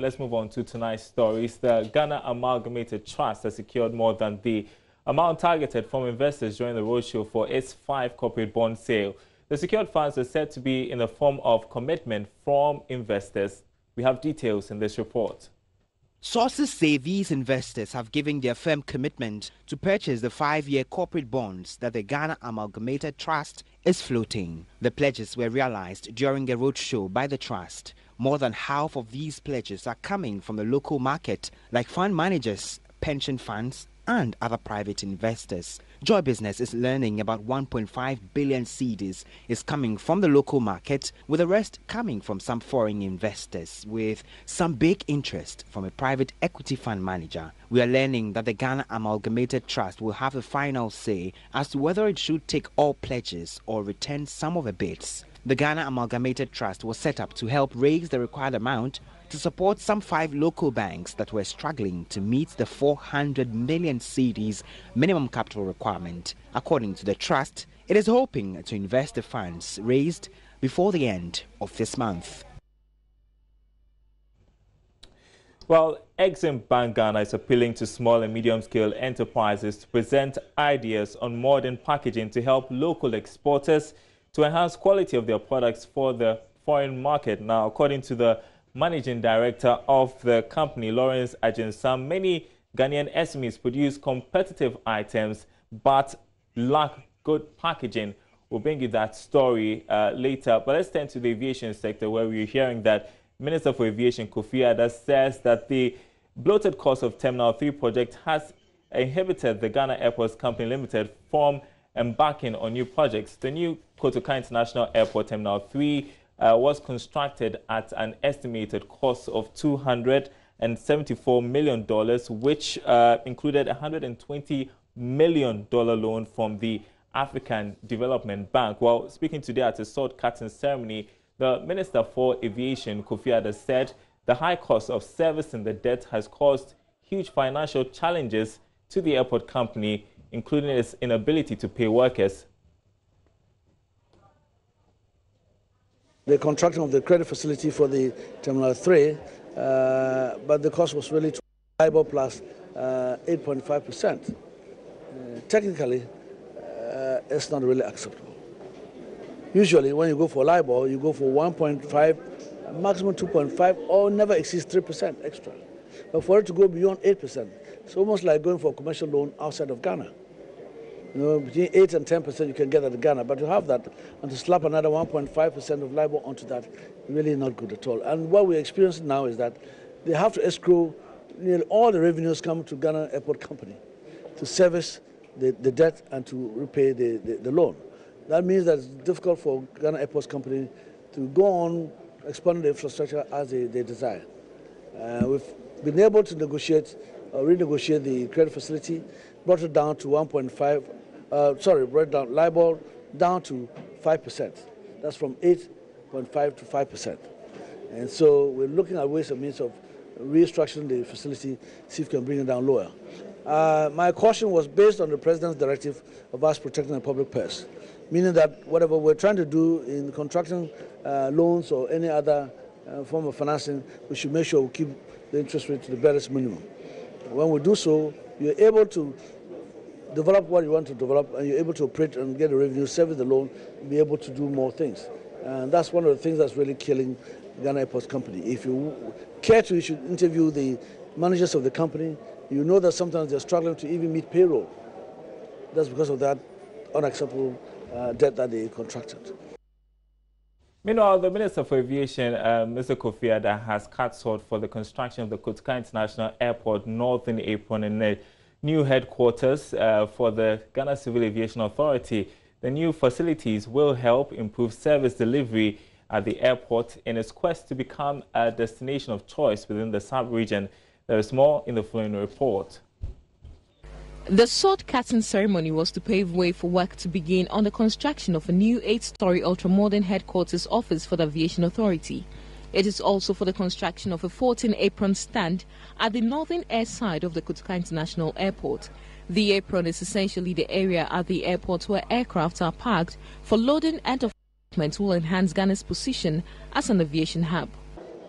Let's move on to tonight's stories. The Ghana Amalgamated Trust has secured more than the amount targeted from investors during the roadshow for its 5 corporate bond sale. The secured funds are said to be in the form of commitment from investors. We have details in this report. Sources say these investors have given their firm commitment to purchase the 5-year corporate bonds that the Ghana Amalgamated Trust is floating. The pledges were realized during a roadshow by the trust. More than half of these pledges are coming from the local market, like fund managers, pension funds, and other private investors. Joy Business is learning about 1.5 billion cedis is coming from the local market, with the rest coming from some foreign investors, with some big interest from a private equity fund manager. We are learning that the Ghana Amalgamated Trust will have a final say as to whether it should take all pledges or return some of the bids. The Ghana Amalgamated Trust was set up to help raise the required amount to support some 5 local banks that were struggling to meet the 400 million cedis minimum capital requirement. According to the trust, it is hoping to invest the funds raised before the end of this month. Well, Exim Bank Ghana is appealing to small and medium-scale enterprises to present ideas on modern packaging to help local exporters to enhance quality of their products for the foreign market. Now, according to the Managing Director of the company, Lawrence Ajinsam, many Ghanaian SMEs produce competitive items but lack good packaging. We'll bring you that story later. But let's turn to the aviation sector, where we're hearing that Minister for Aviation Kofi Adda says that the bloated cost of Terminal 3 project has inhibited the Ghana Airports Company Limited from embarking on new projects. The new Kotoka International Airport Terminal 3 was constructed at an estimated cost of $274 million, which included a $120 million loan from the African Development Bank. While speaking today at a sword-cutting ceremony, the Minister for Aviation, Kofi Adda, said the high cost of servicing the debt has caused huge financial challenges to the airport company, including its inability to pay workers. The contracting of the credit facility for the Terminal 3, but the cost was really LIBOR plus 8.5%. Technically, it's not really acceptable. Usually, when you go for LIBOR, you go for 1.5, maximum 2.5, or never exceeds 3% extra. But for it to go beyond 8%, it's almost like going for a commercial loan outside of Ghana. You know, between 8 and 10% you can get at Ghana, but to have that and to slap another 1.5% of LIBOR onto that, really not good at all. And what we're experiencing now is that they have to escrow nearly all the revenues come to Ghana Airport Company to service the debt and to repay the loan. That means that it's difficult for Ghana Airports Company to go on expanding the infrastructure as they desire. We've been able to negotiate, renegotiate the credit facility, brought it down to 1.5. Brought down LIBOR down to 5%. That's from 8.5 to 5%. And so we're looking at ways and means of restructuring the facility, see if we can bring it down lower. My caution was based on the President's directive of us protecting the public purse, meaning that whatever we're trying to do in contracting loans or any other form of financing, we should make sure we keep the interest rate to the barest minimum. When we do so, you're able to develop what you want to develop, and you're able to operate and get the revenue, service the loan, and be able to do more things. And that's one of the things that's really killing Ghana Airports Company. If you care to, you should interview the managers of the company. You know that sometimes they're struggling to even meet payroll. That's because of that unacceptable debt that they contracted. Meanwhile, the Minister for Aviation, Mr. Kofi Adda, has cut short for the construction of the Kotoka International Airport Northern Apron in the new headquarters for the Ghana Civil Aviation Authority. The new facilities will help improve service delivery at the airport in its quest to become a destination of choice within the sub-region. There is more in the following report. The sword-cutting ceremony was to pave way for work to begin on the construction of a new 8-story ultra-modern headquarters office for the Aviation Authority. It is also for the construction of a 14-apron stand at the northern air side of the Kotoka International Airport. The apron is essentially the area at the airport where aircraft are parked for loading and development will enhance Ghana's position as an aviation hub.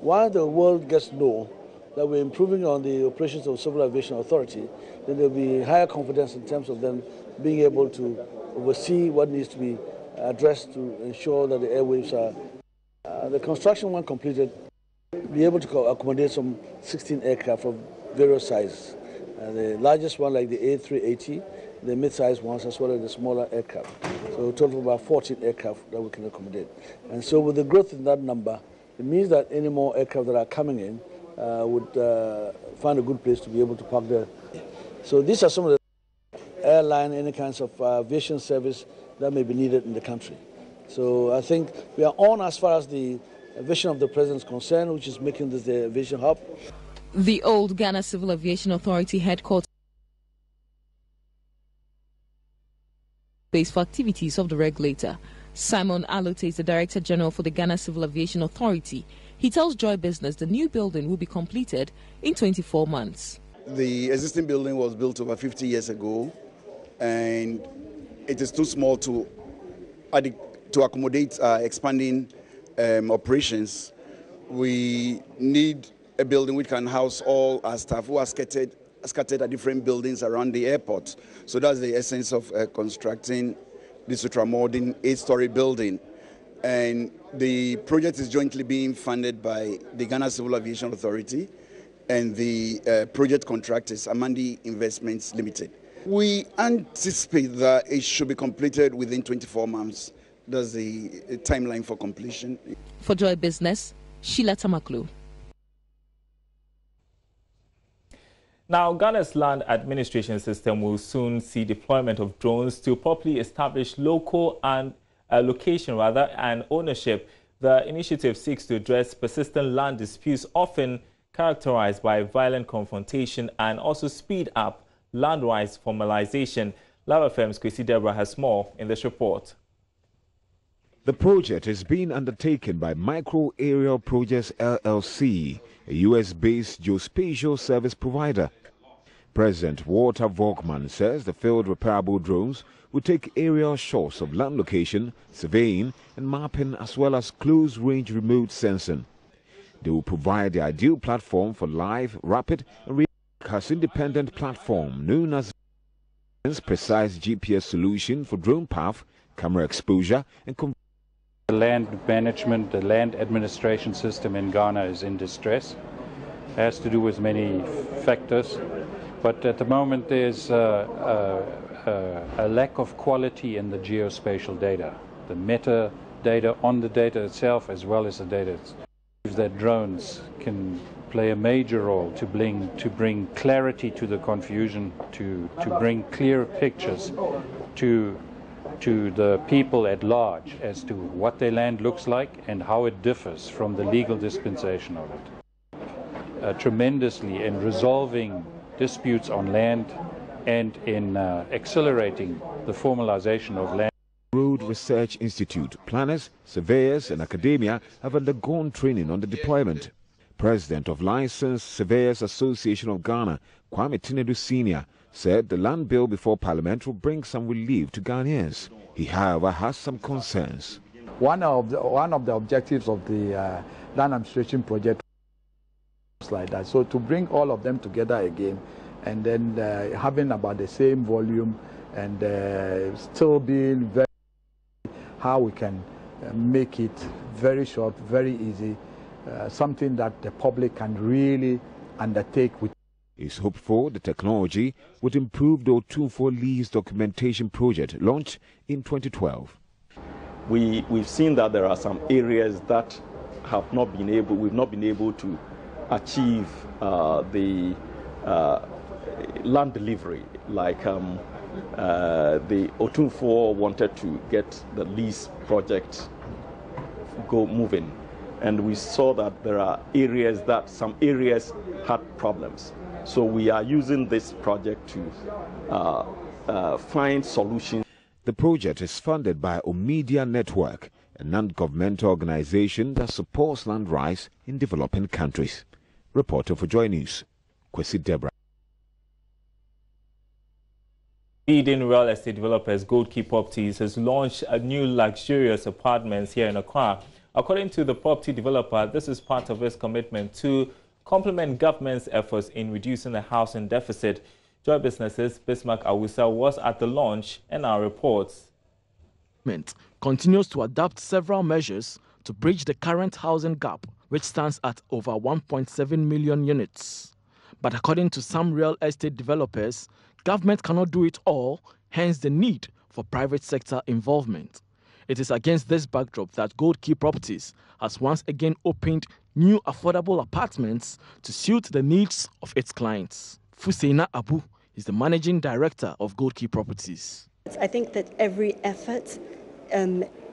While the world gets to know that we're improving on the operations of Civil Aviation Authority, then there'll be higher confidence in terms of them being able to oversee what needs to be addressed to ensure that the airwaves are. The construction, when completed, be able to accommodate some 16 aircraft of various sizes. The largest one, like the A380, the mid-sized ones, as well as the smaller aircraft. So a total of about 14 aircraft that we can accommodate. And so with the growth in that number, it means that any more aircraft that are coming in would find a good place to be able to park there. So these are some of the airline, any kinds of aviation service that may be needed in the country. So I think we are on as far as the vision of the President is concerned, which is making this the aviation hub. The old Ghana Civil Aviation Authority headquarters base for activities of the regulator. Simon Alote is the Director General for the Ghana Civil Aviation Authority. He tells Joy Business the new building will be completed in 24 months. The existing building was built over 50 years ago, and it is too small to accommodate expanding operations. We need a building which can house all our staff who are scattered at different buildings around the airport. So that's the essence of constructing this ultra-modern 8-story building. And the project is jointly being funded by the Ghana Civil Aviation Authority and the project contractors, Amandi Investments Limited. We anticipate that it should be completed within 24 months. That's the timeline for completion. For Joy Business, Sheila Tamaklu. Now, Ghana's land administration system will soon see deployment of drones to properly establish location and ownership. The initiative seeks to address persistent land disputes, often characterized by violent confrontation, and also speed up land rights formalization. Lava FM's Kwesi Deborah has more in this report. The project is being undertaken by Micro Aerial Projects LLC, a US-based geospatial service provider. President Walter Volkman says the field repairable drones will take aerial shots of land location, surveying and mapping, as well as close-range remote sensing. They will provide the ideal platform for live, rapid and real-time independent platform known as precise GPS solution for drone path, camera exposure and the land management, the land administration system in Ghana is in distress. It has to do with many factors, but at the moment there's a lack of quality in the geospatial data, the metadata on the data itself as well as the data. That drones can play a major role to bring clarity to the confusion, to bring clear pictures to the people at large as to what their land looks like and how it differs from the legal dispensation of it. Tremendously in resolving disputes on land and in accelerating the formalization of land. Road Research Institute, planners, surveyors and academia have undergone training on the deployment. President of Licensed Surveyors Association of Ghana, Kwame Tinedu Sr., said the land bill before Parliament will bring some relief to Ghanaians. He, however, has some concerns. One of the objectives of the land administration project was like that. So to bring all of them together again, and then having about the same volume, and still being very how we can make it very short, very easy, something that the public can really undertake with. It's hopeful the technology would improve the O24 lease documentation project launched in 2012. We've seen that there are some areas that we've not been able to achieve the land delivery, like the O24 wanted to get the lease project moving, and we saw that there are areas that some areas had problems. So we are using this project to find solutions. The project is funded by Omedia Network, a non-governmental organization that supports land rights in developing countries. Reporter for JoyNews, Kwesi Deborah. Leading real estate developers Gold Key Properties has launched a new luxurious apartments here in Accra. According to the property developer, this is part of his commitment to complement government's efforts in reducing the housing deficit. Joy Business's Bismarck Awusa was at the launch and our reports. Continues to adopt several measures to bridge the current housing gap, which stands at over 1.7 million units. But according to some real estate developers, government cannot do it all, hence the need for private sector involvement. It is against this backdrop that Gold Key Properties has once again opened new affordable apartments to suit the needs of its clients. Fuseina Abu is the managing director of Gold Key Properties. I think that every effort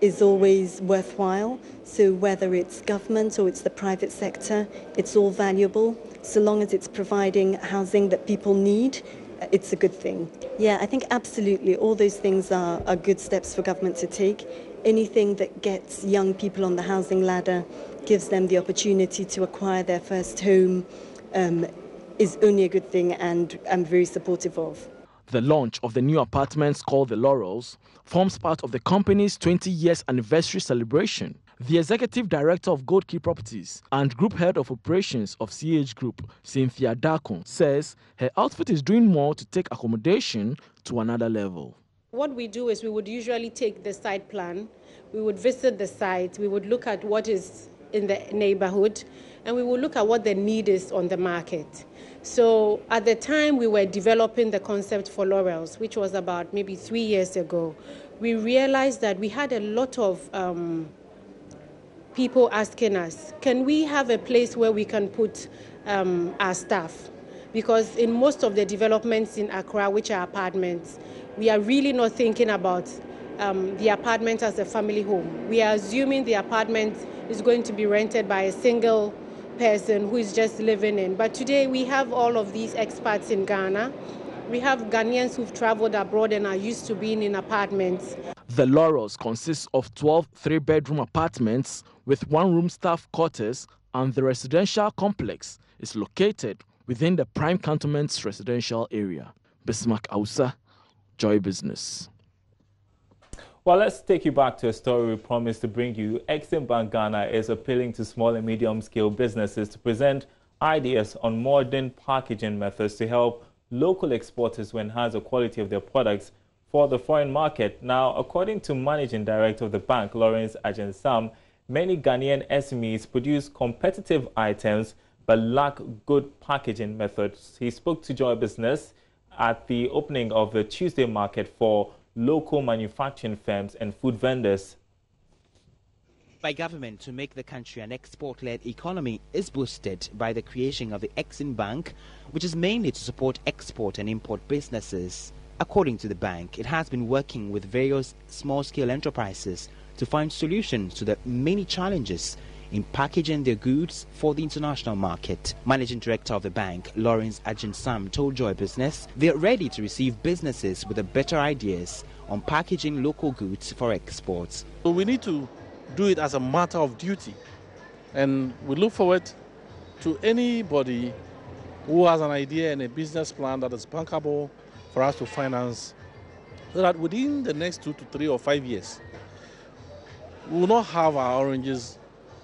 is always worthwhile. So whether it's government or it's the private sector, it's all valuable. So long as it's providing housing that people need, it's a good thing. Yeah, I think absolutely all those things are good steps for government to take. Anything that gets young people on the housing ladder, gives them the opportunity to acquire their first home, is only a good thing, and I'm very supportive of. The launch of the new apartments called the Laurels forms part of the company's 20 years anniversary celebration. The executive director of Gold Key Properties and group head of operations of CH Group, Cynthia Darkon, says her outfit is doing more to take accommodation to another level. What we do is we would usually take the site plan, we would visit the site, we would look at what is in the neighborhood, and we would look at what the need is on the market. So at the time we were developing the concept for Laurels, which was about maybe 3 years ago, we realized that we had a lot of people asking us, can we have a place where we can put our staff? Because in most of the developments in Accra, which are apartments, we are really not thinking about the apartment as a family home. We are assuming the apartment is going to be rented by a single person who is just living in. But today we have all of these expats in Ghana. We have Ghanaians who've traveled abroad and are used to being in apartments. The Laurels consists of 12 three-bedroom apartments with one-room staff quarters, and the residential complex is located within the Prime Cantonment's residential area. Bismarck Awusa, Joy Business. Well, let's take you back to a story we promised to bring you. Exim Bank Ghana is appealing to small and medium-scale businesses to present ideas on modern packaging methods to help local exporters to enhance the quality of their products for the foreign market. Now, according to Managing Director of the bank, Lawrence Ajinsam, many Ghanaian SMEs produce competitive items but lack good packaging methods. He spoke to Joy Business at the opening of the Tuesday market for local manufacturing firms and food vendors. By government to make the country an export-led economy is boosted by the creation of the Exim Bank, which is mainly to support export and import businesses. According to the bank, it has been working with various small-scale enterprises to find solutions to the many challenges in packaging their goods for the international market. Managing Director of the bank, Lawrence Ajinsam, told Joy Business they are ready to receive businesses with better ideas on packaging local goods for exports. So we need to do it as a matter of duty, and we look forward to anybody who has an idea and a business plan that is bankable for us to finance, so that within the next 2 to 3 or 5 years, we will not have our oranges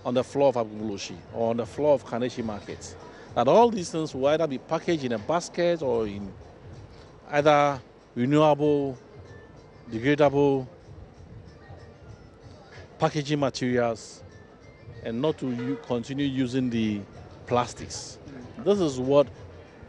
on the floor of Agulushi or on the floor of Kaneshi markets. That all these things will either be packaged in a basket or in either renewable, degradable packaging materials, and not to continue using the plastics. This is what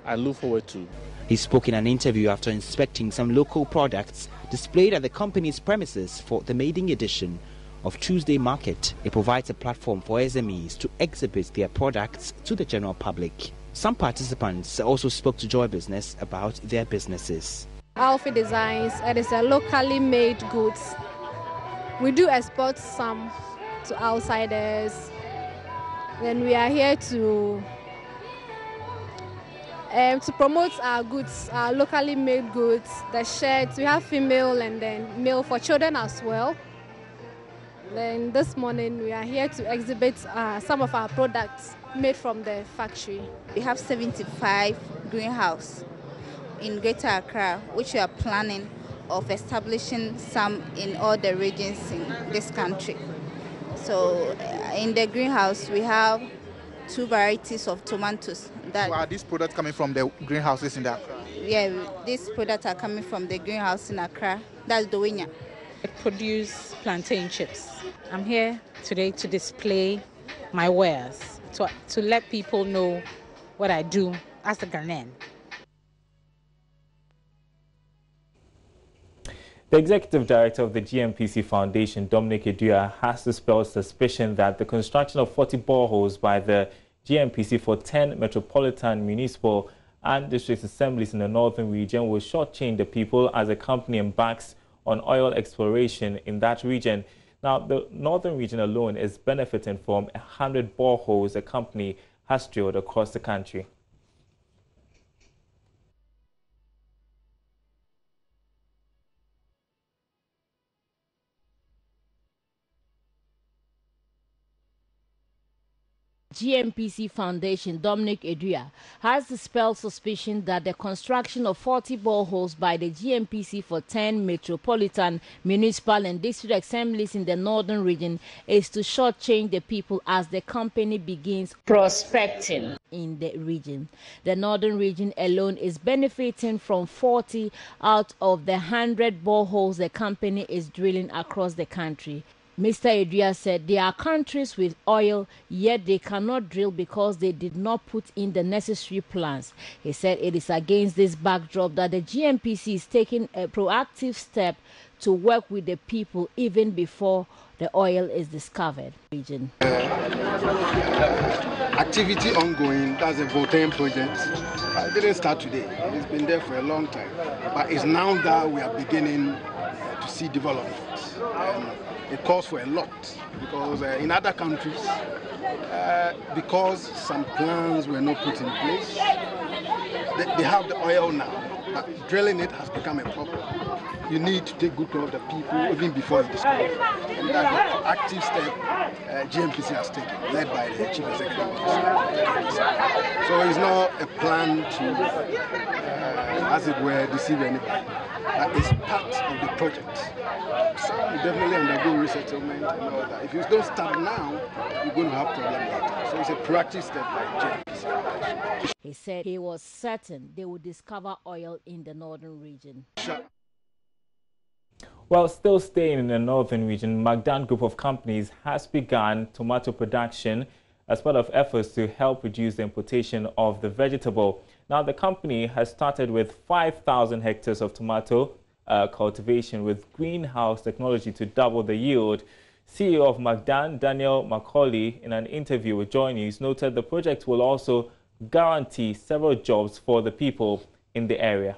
I look forward to. He spoke in an interview after inspecting some local products displayed at the company's premises for the maiden edition of Tuesday Market. It provides a platform for SMEs to exhibit their products to the general public. Some participants also spoke to Joy Business about their businesses. Alfie Designs, it is a locally made goods. We do export some to outsiders. Then we are here to promote our goods, our locally made goods, the shirts. We have female and then male for children as well. Then this morning we are here to exhibit some of our products made from the factory. We have 75 greenhouses in Greater Accra, which we are planning of establishing some in all the regions in this country. So in the greenhouse, we have 2 varieties of tomatoes. So are these products coming from the greenhouses in Accra? Yeah, these products are coming from the greenhouse in Accra. That's the winner. I produce plantain chips. I'm here today to display my wares, to let people know what I do as a Ghanaian. The executive director of the GNPC Foundation, Dominic Edua, has dispelled suspicion that the construction of 40 boreholes by the GNPC for 10 metropolitan, municipal and district assemblies in the northern region will shortchange the people as the company embarks on oil exploration in that region. Now, the northern region alone is benefiting from 100 boreholes the company has drilled across the country. GNPC Foundation, Dominic Edua, has dispelled suspicion that the construction of 40 boreholes by the GNPC for 10 metropolitan, municipal and district assemblies in the northern region is to shortchange the people as the company begins prospecting in the region. The northern region alone is benefiting from 40 out of the 100 boreholes the company is drilling across the country. Mr. Edua said there are countries with oil, yet they cannot drill because they did not put in the necessary plans. He said it is against this backdrop that the GNPC is taking a proactive step to work with the people even before the oil is discovered. Region. Activity ongoing, that's a Voltaire project. It didn't start today, it's been there for a long time. But it's now that we are beginning to see development. It calls for a lot because in other countries, because some plans were not put in place, they have the oil now, but drilling it has become a problem. You need to take good care of the people even before you discover it. And that's the proactive step GNPC has taken, led by the Chief Executive Officer. So it's not a plan to, as it were, deceive anybody. It's part of the project. So you definitely undergo resettlement and all that. If you don't start now, you're going to have problems later. So it's a proactive step by GNPC. He said he was certain they would discover oil in the northern region. Well, still staying in the northern region, Magdan Group of Companies has begun tomato production as part of efforts to help reduce the importation of the vegetable. Now, the company has started with 5,000 hectares of tomato cultivation with greenhouse technology to double the yield. CEO of Magdan, Daniel Macaulay, in an interview with JoyNews, noted the project will also guarantee several jobs for the people in the area.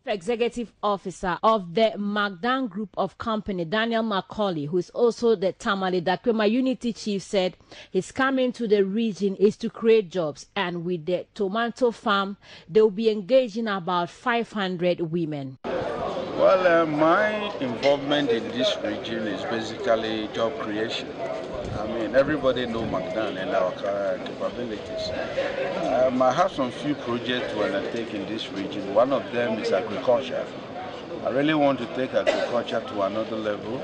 Executive Officer of the Magdan Group of Company, Daniel Macaulay, who is also the Tamale Dakwema Unity Chief, said his coming to the region is to create jobs, and with the tomato farm, they will be engaging about 500 women. Well, my involvement in this region is basically job creation. I mean, everybody knows Magdan and our capabilities. I have some few projects to undertake in this region. One of them is agriculture. I really want to take agriculture to another level.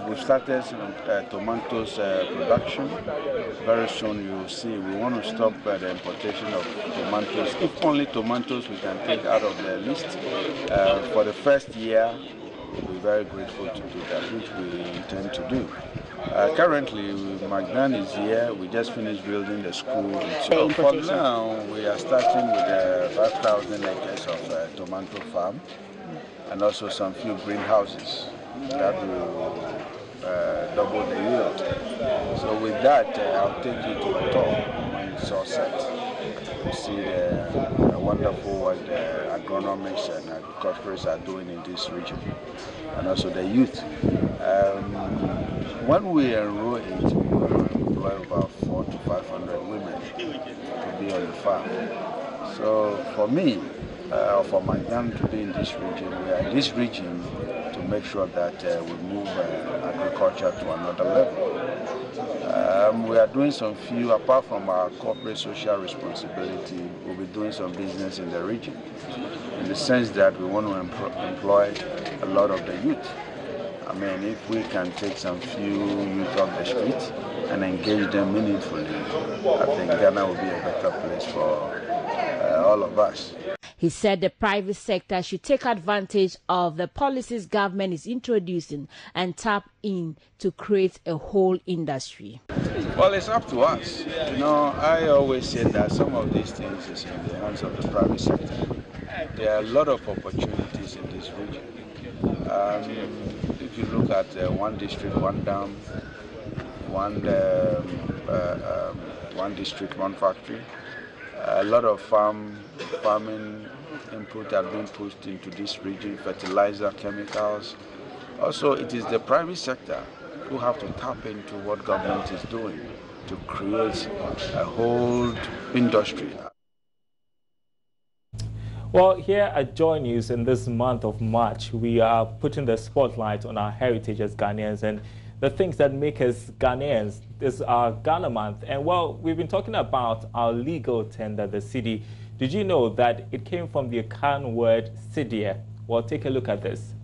We've started some tomatoes production. Very soon you will see we want to stop the importation of tomatoes. If only tomatoes we can take out of the list. For the first year, we'll be very grateful to do that, which we intend to do. Currently, Magdan is here. We just finished building the school. So for now, we are starting with 5,000 acres of tomato farm and also some few greenhouses that will double the yield. So with that, I'll take you to a tour when it's all set. You see the wonderful work the agronomists and agriculturists are doing in this region, and also the youth. When we enroll it, we will employ about 400 to 500 women to be on the farm. So for me, for Magdan to be in this region, we are in this region to make sure that we move agriculture to another level. We are doing some few, apart from our corporate social responsibility, we'll be doing some business in the region, in the sense that we want to employ a lot of the youth. I mean, if we can take some few youth off the street and engage them meaningfully, I think Ghana will be a better place for all of us. He said the private sector should take advantage of the policies government is introducing and tap in to create a whole industry. Well, it's up to us. You know, I always say that some of these things is in the hands of the private sector. There are a lot of opportunities in this region. If you look at one district, one dam, one district, one factory, a lot of farming input have been pushed into this region, fertilizer, chemicals. Also, it is the private sector who have to tap into what government is doing to create a whole industry. Well, here at JoyNews in this month of March, we are putting the spotlight on our heritage as Ghanaians and the things that make us Ghanaians. This is our Ghana month. And well, we've been talking about our legal tender, the cedi. Did you know that it came from the Akan word cedie? Well, take a look at this.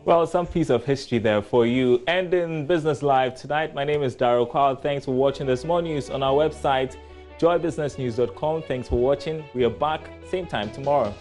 Well, some piece of history there for you. And in Business Live tonight, my name is Daryl Kwal. Thanks for watching. There's more news on our website, joybusinessnews.com. Thanks for watching. We are back same time tomorrow.